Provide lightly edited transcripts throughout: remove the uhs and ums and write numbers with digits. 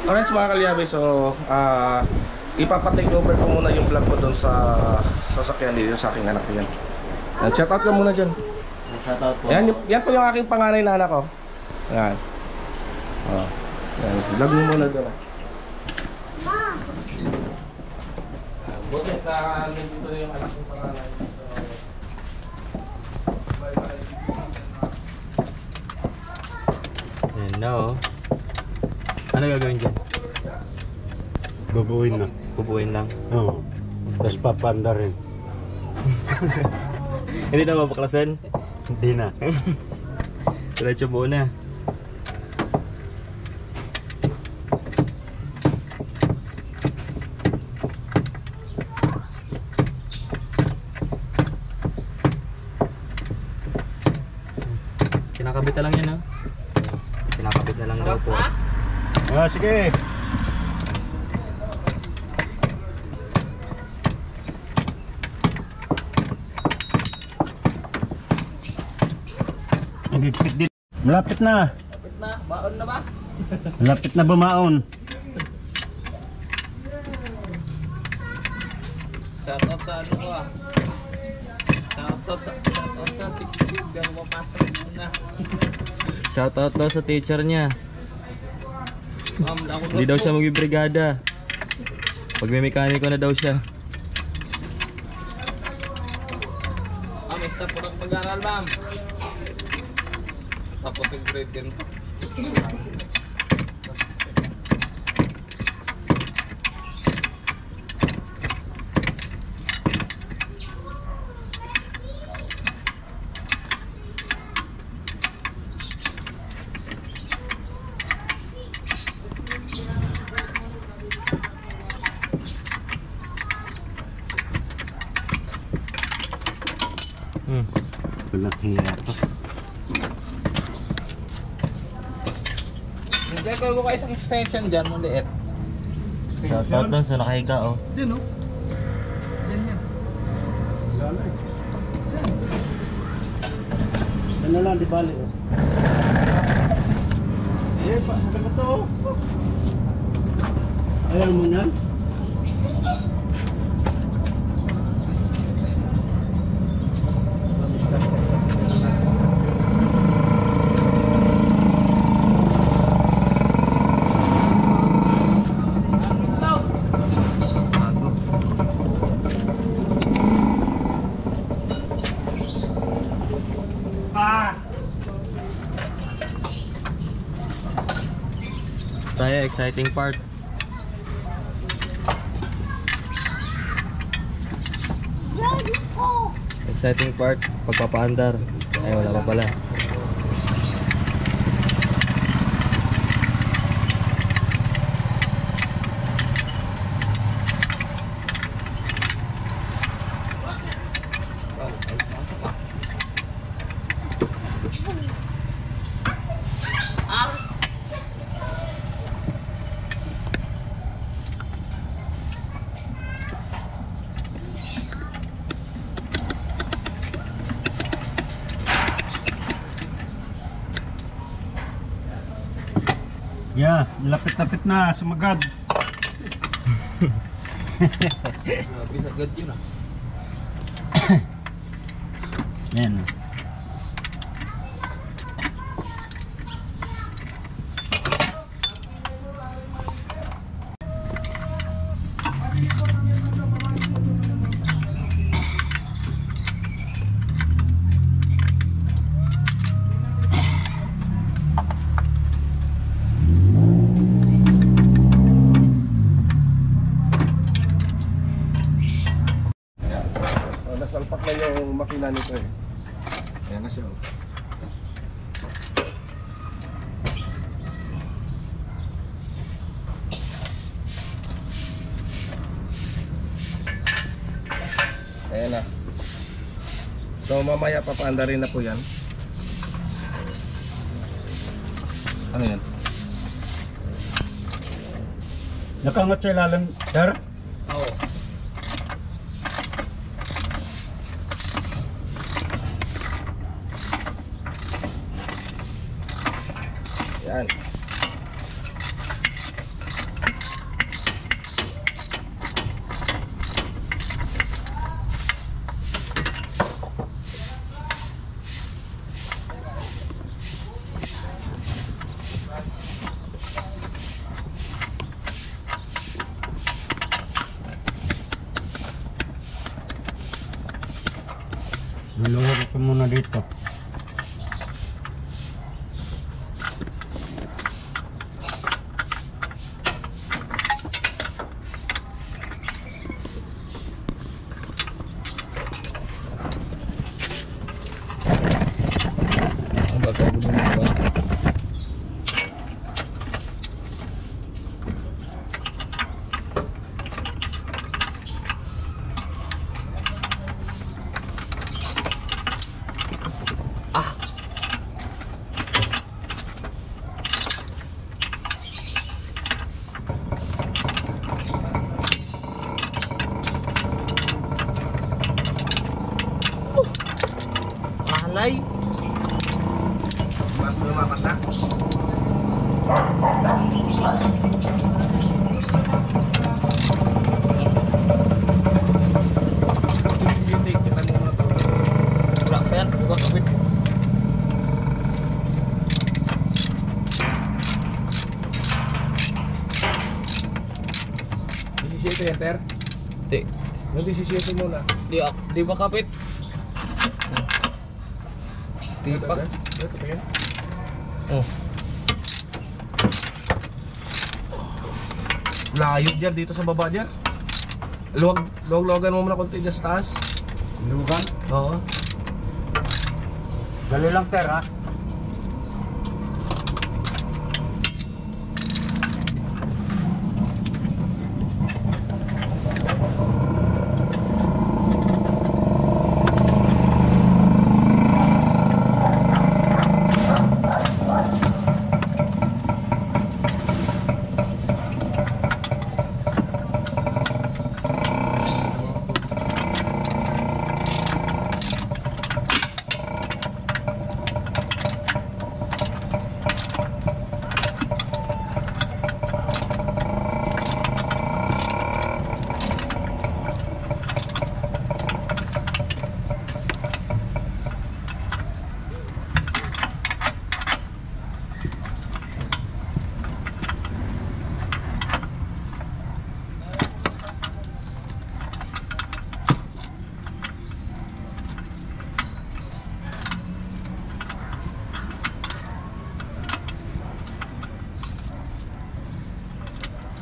Alright mga kalyabe, so ipapatake over ko muna yung vlog ko doon sa sasakyan dito sa aking anak yan. Shoutout ka muna dyan. Shoutout po. Yan po yung aking panganay na anak ko. Yan. Yan. Vlog mo muna doon. Buti ka nandito na yung anak kong panganay. Ayan na oh. Ano gagawin dyan? Bubuin na. Pupuin lang. Oo. Tapos papanda rin. Hindi na mabaklasan? Hindi na. Diretso buo na. Kinakabit na lang yan ha. Kinakabit na lang daw po. Ah, sige. Nagigpit din. Malapit na. Lapit na, baon na ba? Malapit na bumaon. Shoutout sa ano ko Shoutout sa TikTok, gano'n mapasok na. Shoutout daw sa teacher niya. Ako Hindi daw siya magbibrigada. Pag may mekaniko na daw siya. may stop po ng pag-aaral, ma'am. Tapos yung grade 10. Walang hiya to. Hindi ko kayo isang extension dyan, maliit. Shoutout doon sa nakahiga oh. Diyan, no? Yan yan. Wala eh. Ano lang, di bali oh. Eh, maganda to oh. Ayaw mo yan? Bago. Tayo, exciting part. Exciting part, pagpapaandar. Ay, wala pa pala. Yeah, lapit-lapit na, sumagad. Bisa agad yun ah. Yan. Nasalpak na yung makina nito eh. Ayan na siya. Ayan na. So mamaya papaandarin na po yan. Ano yan? Nakangat sa ilalim, sir? Oo. Yan. dito. Ang bago mo ba? Alay. Mas lumapat na. Hindi, kita mo muna to. Wala pa yan. Huwag kapit. Disisiyete enter. Di. Yung disisiyete muna. Di ba kapit? Tipak. Ito pa yun. Oh. Layo dyan dito sa baba dyan. Luwag-luwagan mo muna konti dyan sa taas. Lugan. Oo. Dali lang, sir, ha?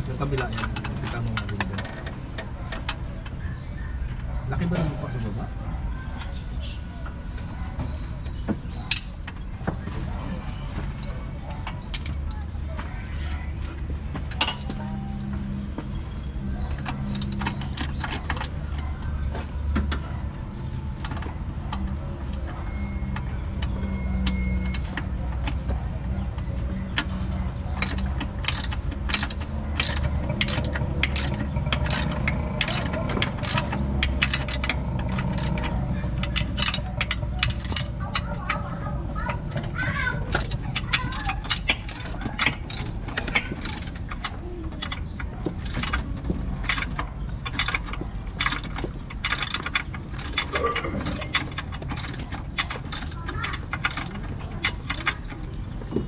Yung kabila yan. Kita mo nga window. Laki ba ng lupa sa baba?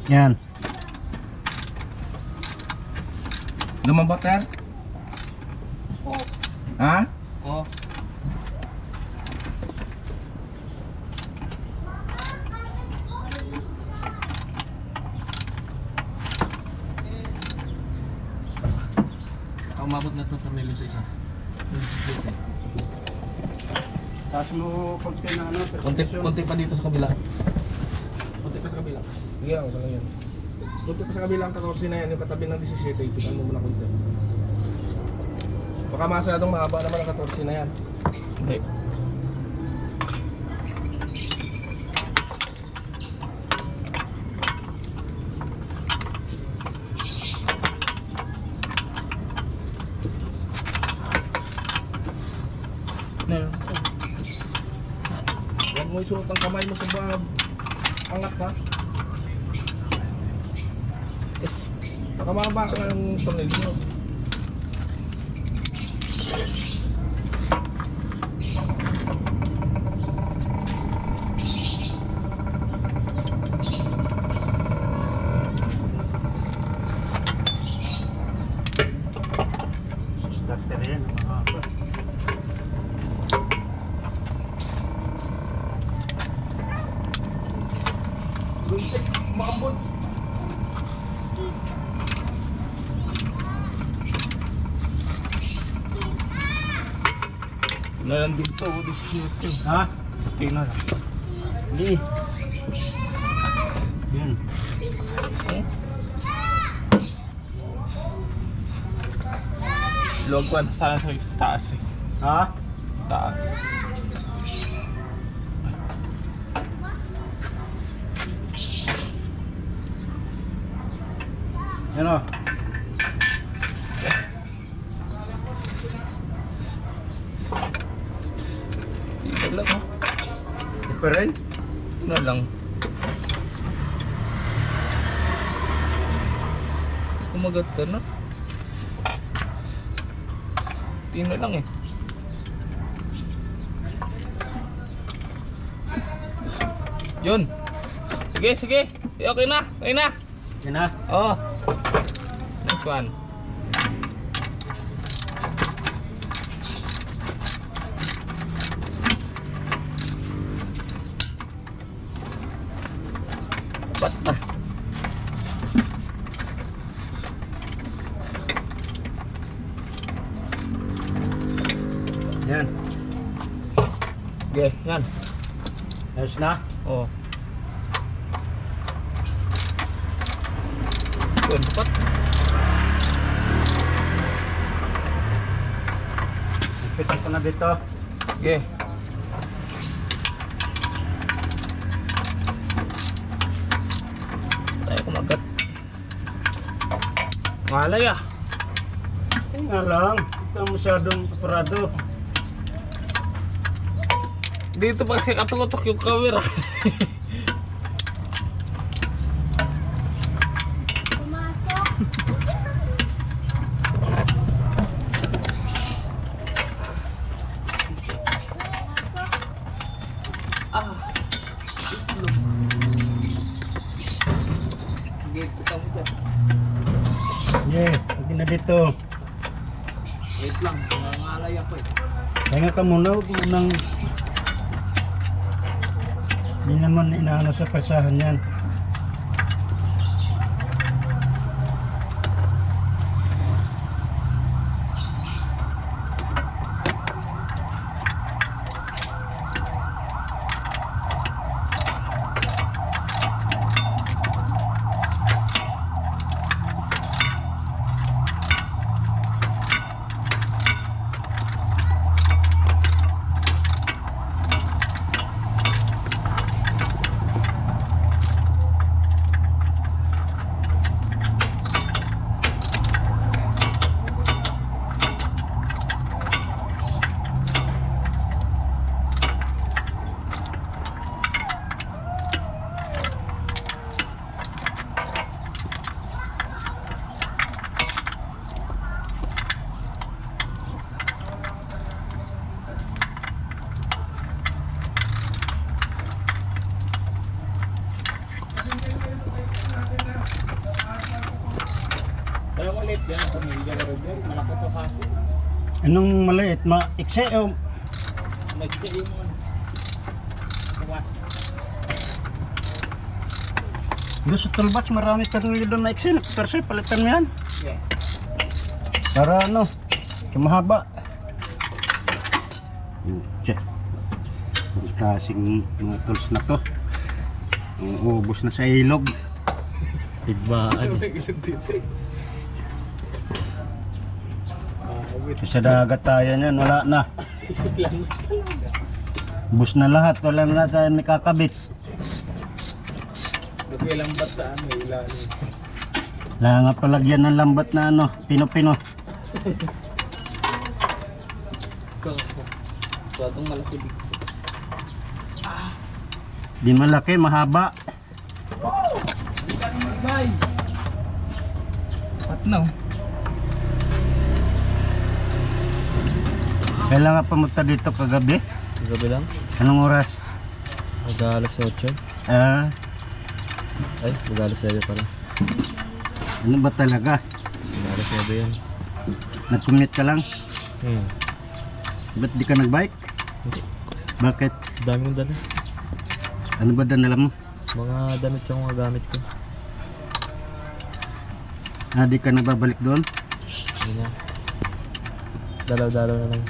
Yan. Lumambot yan? Ha? Oh. Umabot na ito tornilyo sa isa. Taas mo konti na ano. Konti pa dito sa kabila. Konti pa sa kabila. Sige lang, ito lang yan. Konti pa sa kabila ang 14 na yan, yung katabi ng 17, ipitan mo muna konti. Baka masyadong mahaba naman ang 14 na yan. Hindi. Huwag mo isuot ang kamay mo sa bab. Angat ka. Yes. Baka mahaba ka ng tornilyo. Starter yan. Na lang dito, 18. Ha? Tingnan lang. Hindi. Yan. Eh? Log 1, sana sa taas eh. Ha? Taas. Yan o. Tingnan lang ha. Ito rin? Tingnan lang. Kumagat ka na. Tingnan lang eh. Yun. Sige, sige. Okay na. Okay na. Yan na. Oo. Next one. Ba't na? Yan. Okay, yan. Ayos na. Oo. Yun, ba't? Pitin ko na dito. Okay. Tayo kumagat. Malay ah. Tingnan lang. Ito masyadong parado. Dito pa kasi katukotok yung camera. Ah. Sige, putang mo dyan. Yeah, pagin na dito. Wait lang, nangangalay ako eh. Kaya ka muna, huwag mo nang... Hindi naman inaano sa pasahan yan. Kaya maliit yan, pamilya na rin yan. Malaki to kasi. Anong maliit? Maikse o? Nag-say yung mga kawas. Doon sa toolbox marami pa rin doon na ikse. Perse, palitan mo yan. Yeah. Para ano, kumahaba. Tse. Ang klaseng mga tools na to. Ang ubos na sa ilog. Tigmaan. May gilid dito eh. Sa dagat tayo niyan, wala na. Lang talaga. Ubos na lahat, wala na tayo nakakabit. Nagkilang ba't sa ano, ilalim. Wala nga palagyan ng lambat na ano, pino-pino. Kako. Suatong malaki dito. Di malaki, mahaba. Bye! Pat now. Kailangan pumunta dito kagabi. Gabi lang. Anong oras? Mag-alas 8. Ah, Ay, mag-alas 9 pala. ano ba talaga? Mag-alas 9 yan. Nag-commute ka lang? Ba't di ka nag-bike? Hindi. Bakit? Dami kong dala. Ano ba danala mo? Mga damit yung mga gamit ko. Ah, di ka nagbabalik doon? Hindi na. Dalaw-dalaw na lang.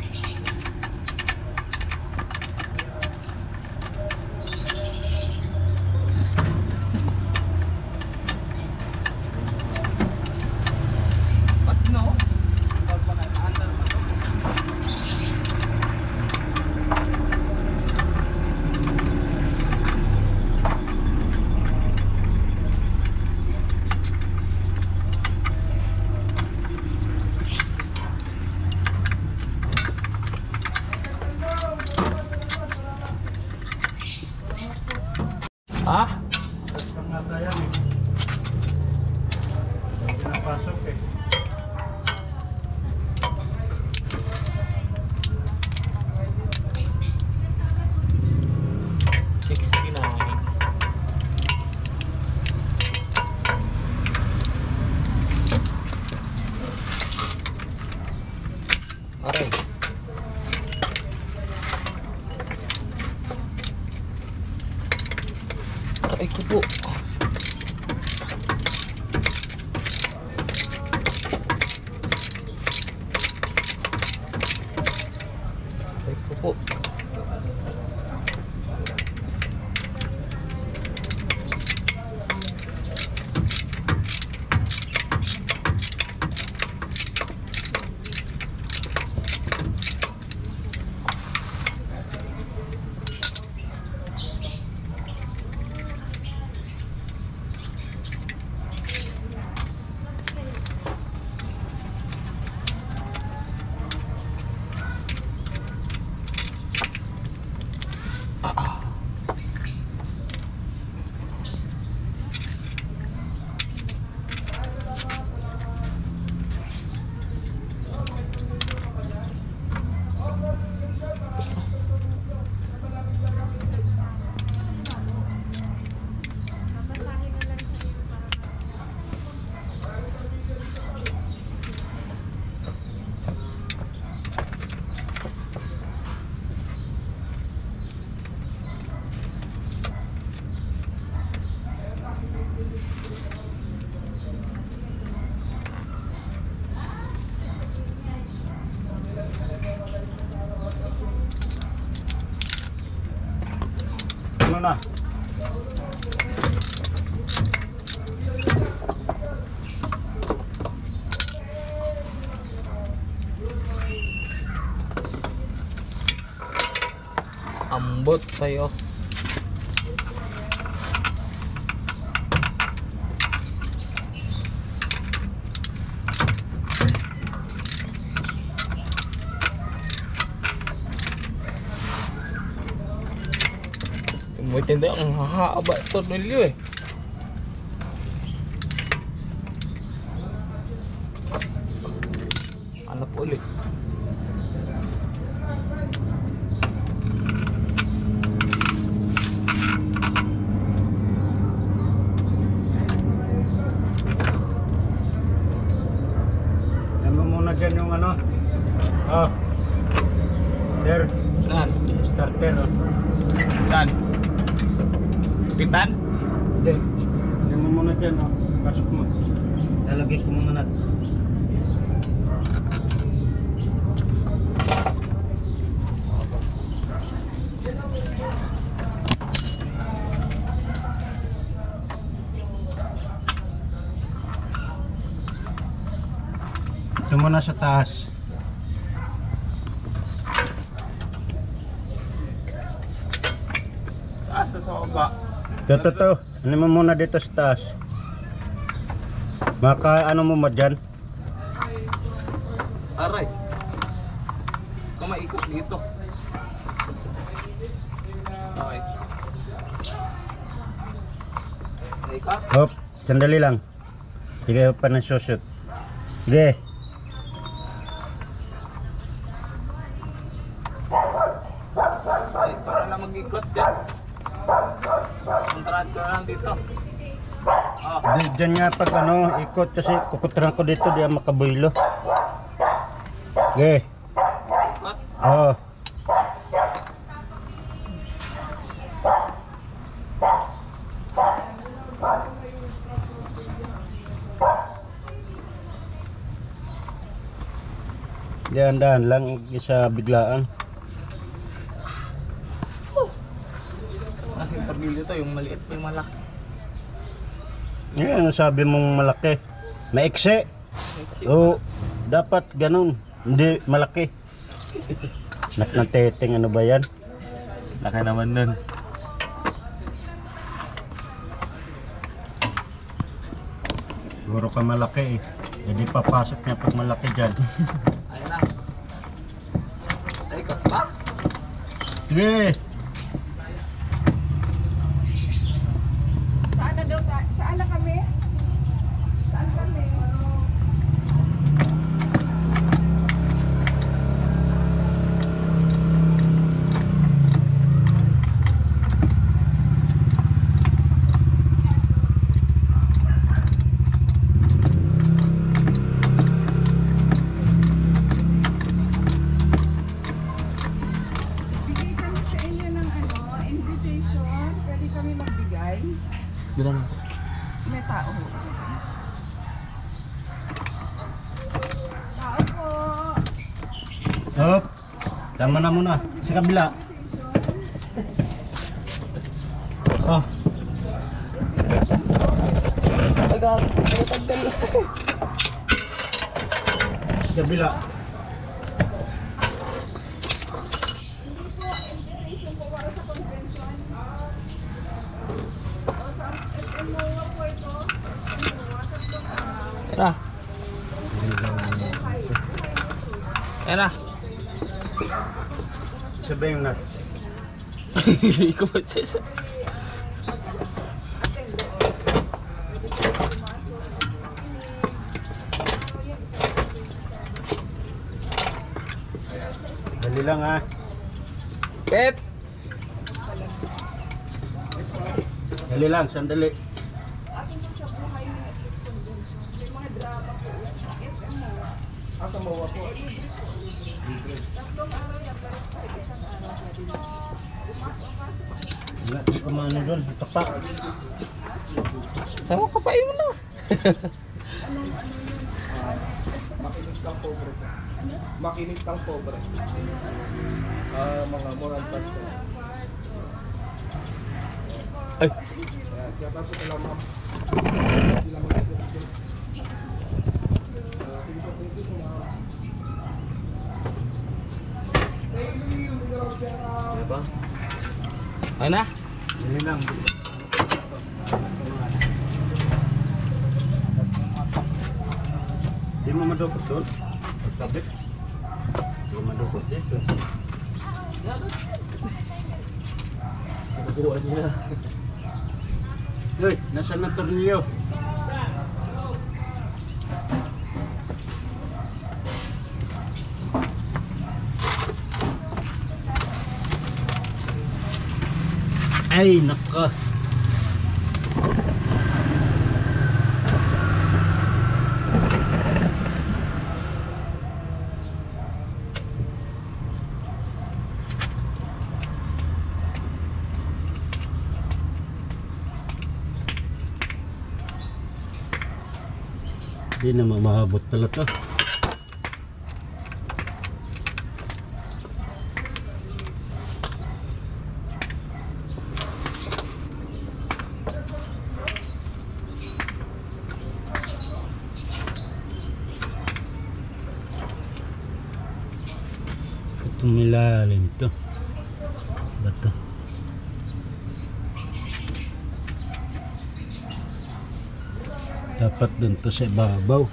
Aray. Aray ko po. Aray ko po. Ano na? Ambot sa'yo. May tinda ang hahaba ito nilyo eh. Ano po ulit? Ano muna dyan yung ano? Oh. There. Saan? Starter. Oh. Saan? Pitan? Hindi. Ano mo muna dyan. Oh. Pasok mo. Lalagay ko muna natin. Ito muna sa taas. Taas sa baba. Ito. Ano mo muna dito sa taas. Maka ano mo mo dyan? Aray. Kung maikot dito. Okay. Maikot? Hop, sandali lang. Sige pa na shoot. Sige. Ay, para lang mag-ikot dyan. Kontrahan ko lang dito. Oh. Diyan nga pag ano, ikot kasi kukutran ko dito di makabuylo. Sige. Ikot. Oh. Dahan-dahan lang isa biglaan. Ang tornilyo to, yung maliit, yung malaki. Yan ang sabi mong malaki. Maiksi. O dapat ganun. Hindi malaki. Nak ng teteng, ano ba yan? Laki naman nun. Siguro ka malaki eh. Hindi papasok niya pag malaki dyan. Ayun na. Ikot ba? Sige. Saan na daw tayo? Saan na kami? Saan kami? Hop. Tama na muna. Sa kabila. Oh. Agad. Ay, tagdal. Sa kabila. Yan na. Yan na. Sabay yung nut. Hindi ko pa siya. Dali lang ha. Pet! Dali lang, sandali. Atin po sa buhay ng Express Convention. May mga drama po yan sa SM Moa. Asa mo ako? Tatlong araw yan, pero sa isang araw pwede na. Wala, kumano doon. Tapa. Saan mo kapain mo na? Makinis kang pobre. Makinis kang pobre. Mga moral pastor. Ay! Siya tapos sila ma'am. Sila mag-ibig. Sige po, thank you po ma'am. Diba? Ay na? Dali lang. Di mo madukot doon. Pagkabit. Di mo madukot dito. Nakuha niya. Uy, nasaan na tornilyo? Ay, naka. Di na mahabot pala to. Tumilalim to. Bato. Dapat dun to sa ibabaw.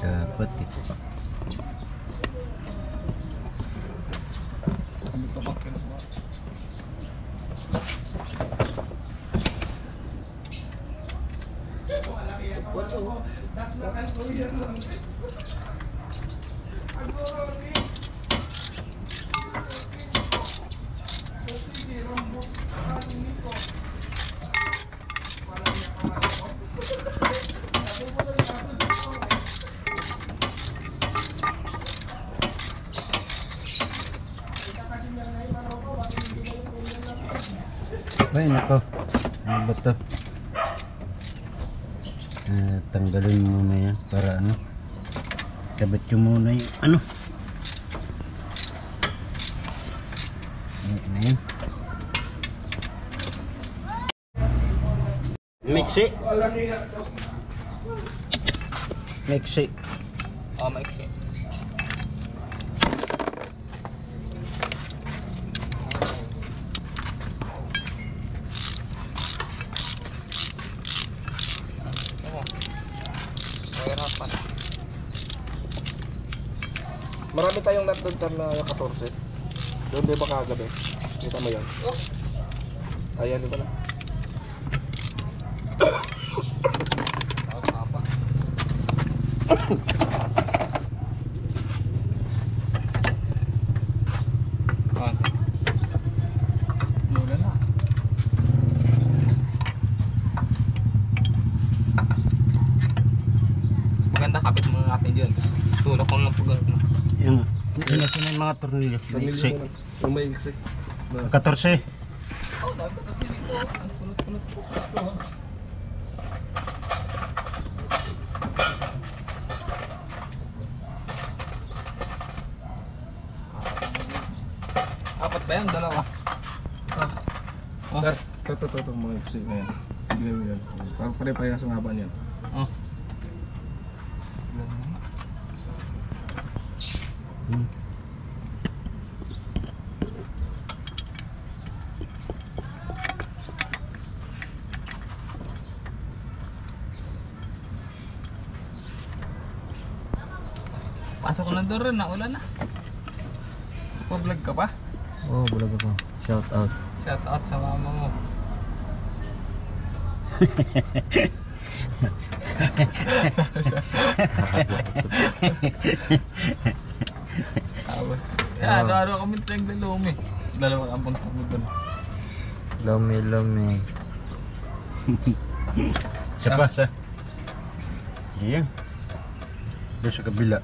Dapat eh. Hindi ko makinuha. Ay, nako. Ano ba ito? Tanggalin mo muna yan para ano. Kabit yung muna yung ano. Ano yan? Mixi. Mixi. Oh, maiksi. Mahirapan. Marami tayong nut doon tam na 14. Doon di ba kagabi? Kita mo yan? Ayan, di ba na? Apa? Mula na. Maganda kapit muna natin dyan. Tapos tulak ko lang pag ano. Yung yung mga tornilyo. Mixi. Yung may iksi. 14. Oh, dami ka dito. Ang punot-punot po. Ito, ha? Apat ba yan? Dalawa. Oh. Ito, mga iksi na yan. Bigay mo yan. Parang pare-parehas ang haba niyan. Oh. Pasok ko na doon rin, naulan na. Pa-vlog ka pa? Oh, bulag ako. Shout out. Shout out sa mama mo. Yan, araw kami tayong dalawang eh. Dalawang ang punta mo doon. Lumi. Siya pa, siya. Ayan. Doon sa kabila.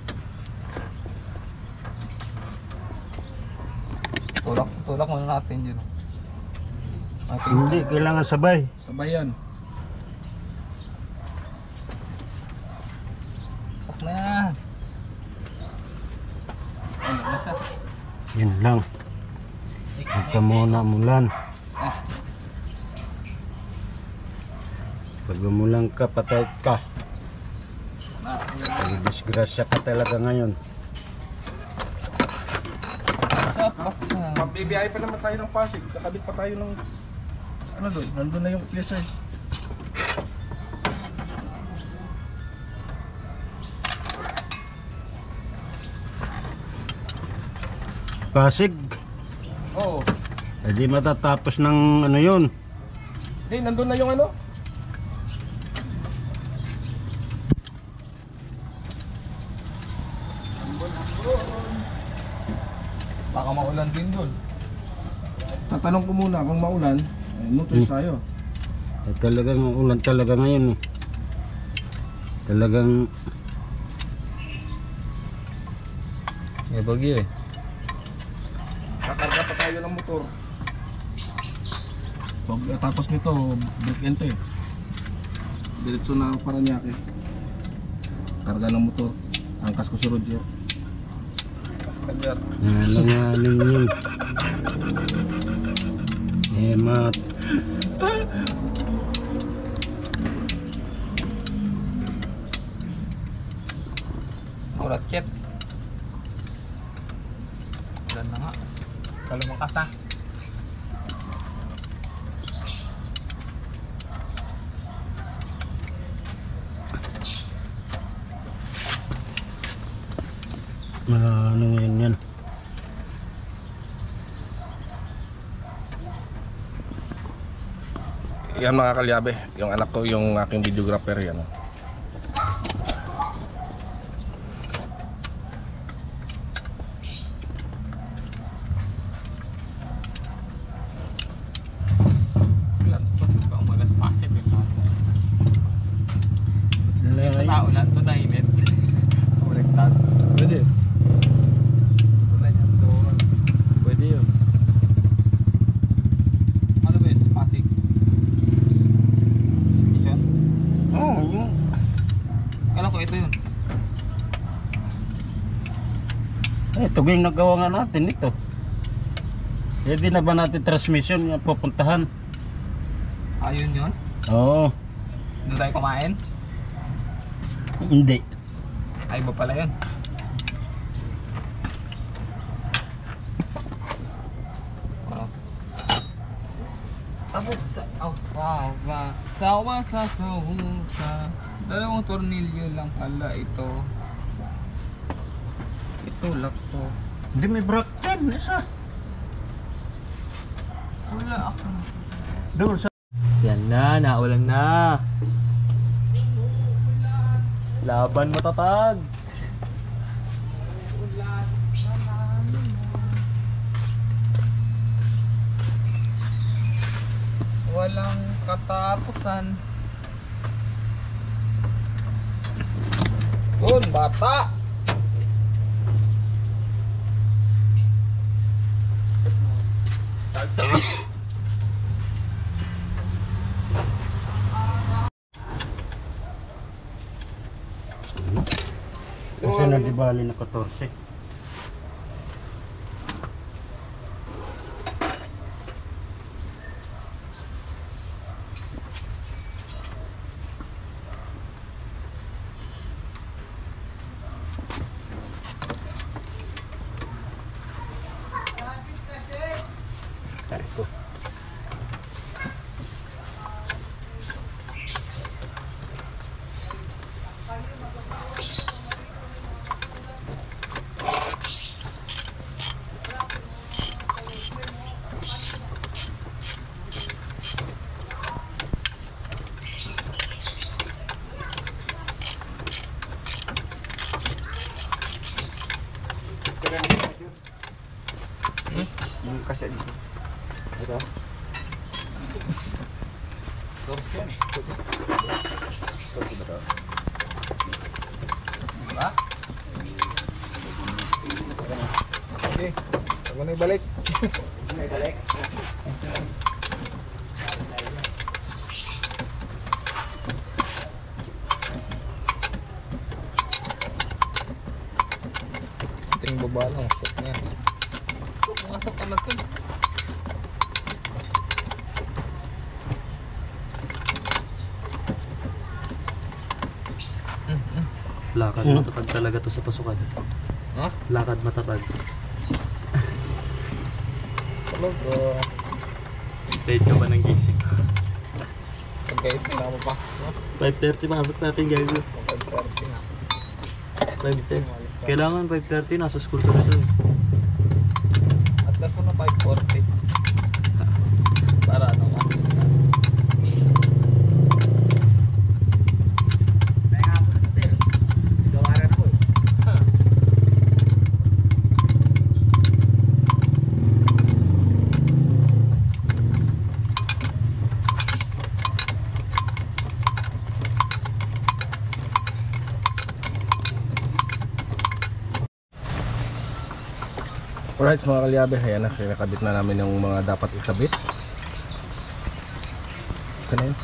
Tulak muna natin dyan. Hindi, kailangan sabay. Sabayan. Sak na yan. Ano na siya? Yun lang. Huwag ka muna mulan. Pag umulan ka, patay ka. Pag-disgrasya ka talaga ngayon. Baksa. Magbibiyay pa naman tayo ng Pasig. Kakabit pa tayo ng... Ano doon? Nandun na yung pyesa eh. Pasig. Oo. Eh di matatapos ng ano yun. Hey, nandun na yung ano? Baka maulan din doon. Tatanong ko muna kung maulan, notice tayo. Eh, talagang ulan talaga ngayon eh. Talagang May bagyo eh. Kakarga pa tayo ng motor. Pag tapos nito, break-in to eh. Diretso na Paranaque. Karga ng motor. Angkas ko si Roger. Kadyar. nangangaling yun. Hemat. Urat chat. Ulan na nga. Kalumakas ha. Ano yan? Yan mga kalyabe, yung anak ko, yung aking videographer yan. Ulan pa. Baka umagas pasip yun lahat. Sa tao lang, ito na init. Uliktad. Pwede. Ulan yan doon. Pwede yun. Ano ba yun? Pasig? Station? Oo, yung Kala ko ito yun. ito yung nagawa nga natin ito. Hindi na ba natin transmission yung pupuntahan? Ayun yun? Oo, Doon tayo kumain? hindi. Ay, iba pala yun. Oh. Tapos sa sawa sa sahuka. Dalawang tornilyo lang pala ito. Ito lakto. Hindi may brake dyan, isa. Wala ako. Doon sa... Yan na, naulan na. Laban matatag. Walang katapusan. Yun, bata! Kasi na di bali na 14. Diba? Okay, ako na ibalik. Ito yung baba lang, shot niya. Pumasok ka na ito. Lakad matatag talaga to sa pasukan. Ha? Lakad matatag. Talaga. Late ka ba ng gising? Pagkait na ako pa. 5:30 pasok natin guys. 5:30 na. 5:10. Kailangan 5:30 nasa school ka na to eh. At last mo na 5:40. Para ano masis na. Alright mga kalyabe, ayan na, kinakabit na namin yung mga dapat ikabit. Okay na yun.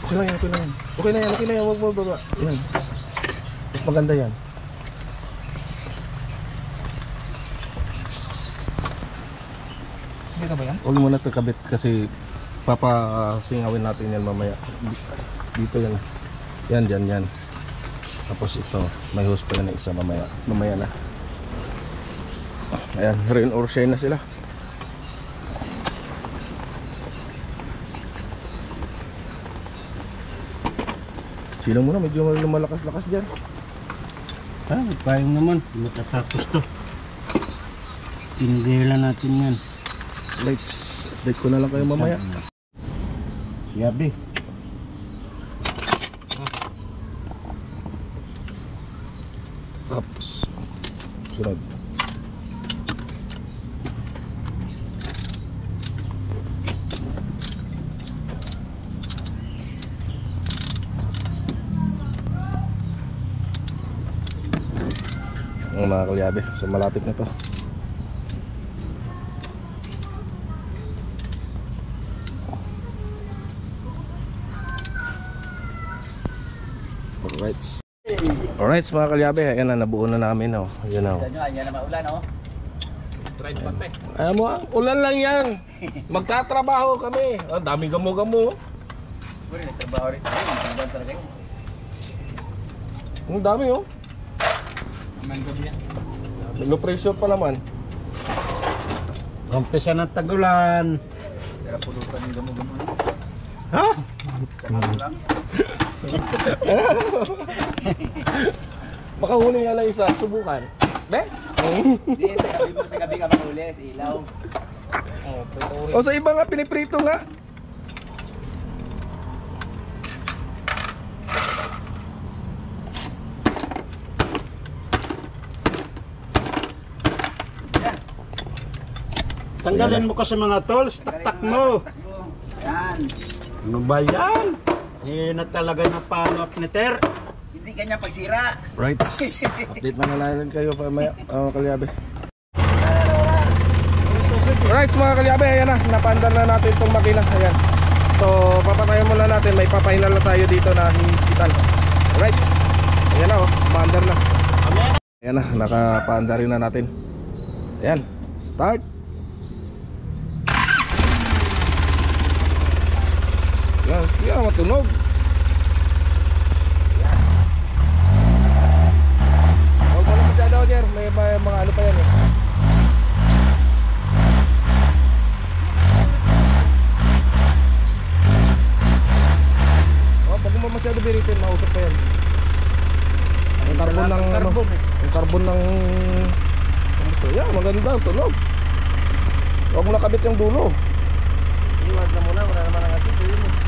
Okay na yan, okay na yan. Okay na yan, okay na yan, huwag mo baba. Yan. Mas maganda yan. Dito ba yan? Huwag mo na ito kabit kasi papasingawin natin yan mamaya. Dito yan. Yan, dyan, yan. Tapos ito, may hose pa yan na isa mamaya. Mamaya na. Ayan, rain or shine na sila. Silang muna, medyo malakas-lakas dyan. Payong naman. Matatapos to. Tinigilan natin yan. Lights, update ko na lang kayo mamaya. Yabi. Ops. Sunod. Ang mga kalyabe, so malapit na to. Alright mga kalyabe, ayan na, nabuo na namin oh. Ayan na oh. Yan na maulan oh. Strike pate. Ayan mo, ulan lang yan. Magtatrabaho kami. Ang daming gamo-gamo. Pwede nagtrabaho rin. Nagtrabaho talaga yun. Ang dami oh. Aman gabi yan. Low pressure pa naman. Umpisa ng tagulan. Sarap pulutan yung gamo-gamo. Ha? Makahuli nga lang isa, subukan. Be? Hindi, sa gabi ka mahuli, sa ilaw. O sa iba nga, piniprito nga. Tanggalin mo kasi mga tools, taktak mo. Yan. Ano ba yan? Eh, na talaga na panop ni Ter. Hindi kanya pagsira. Right. Update na natin kayo pa mga kalyabe. Alright mga kalyabe, ayan na, napandar na natin itong makina. Ayan. So papatayin muna natin, may papahinal na tayo dito na hihitan. Alright. Ayan na oh, paandar na. Ayan na, nakapaandar rin na natin. Ayan, start. Yan, yan matunog. Huwag mo na masyado, Jer. May mga ano pa yan eh. Huwag mo masyado biritin, mausap pa yan. Ang carbon ng ano, ang carbon ng so, yan, maganda ang tunog. Huwag mo nakabit yung dulo. Iwag na muna, wala naman ang asin. Yun eh.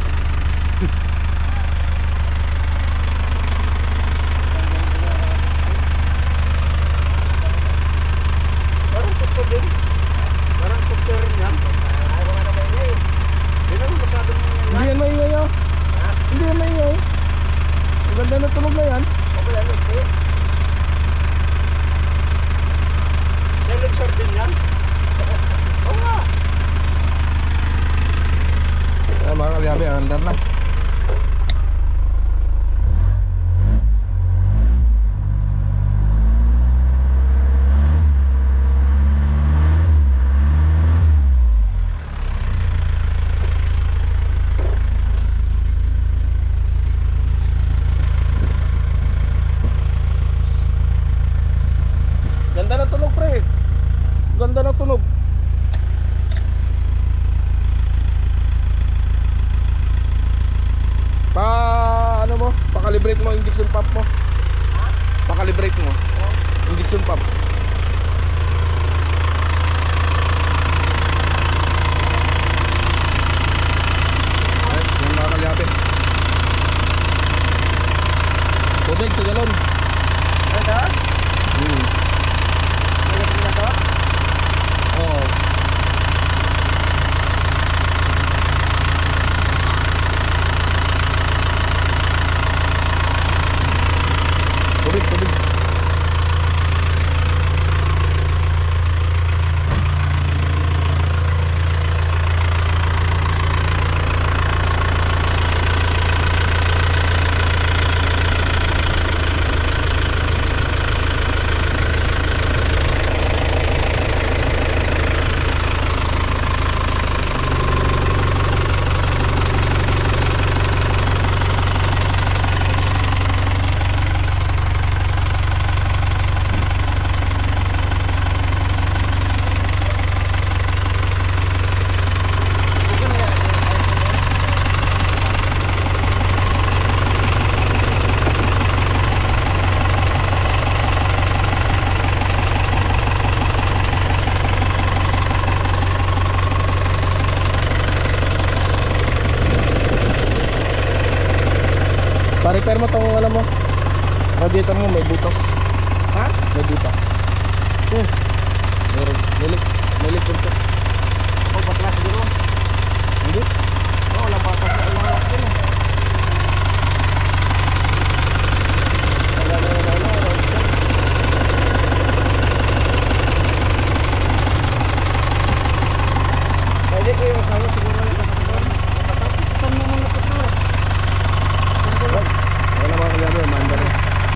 Parang tukto din. Parang tukto rin yan. Ayaw nga naman niya eh. Hindi naman masyadong Hindi yan maingay oh. Hindi yan maingay. Ang ganda na tunog na yan. okay, ano eh. Silencer din yan. Oo nga. Ayan mga kalyabe, andar na. Ganda na tunog pre. Ganda na tunog. Ano mo? Pakalibrate mo injection pump mo. Pakalibrate mo. Injection pump. Ayos, yung mga kalyabe. Tubig sa galon. Ito? Nalagyan na to? Oo. Tubig, tubig. Pa-repair mo tong ano mo. Radiator mo may butas. Ha? May butas. Meron. Nilik ko. O, patla siguro. Hindi. Oo, walang batas na ilang lak din. Pwede ko yung kasama siguro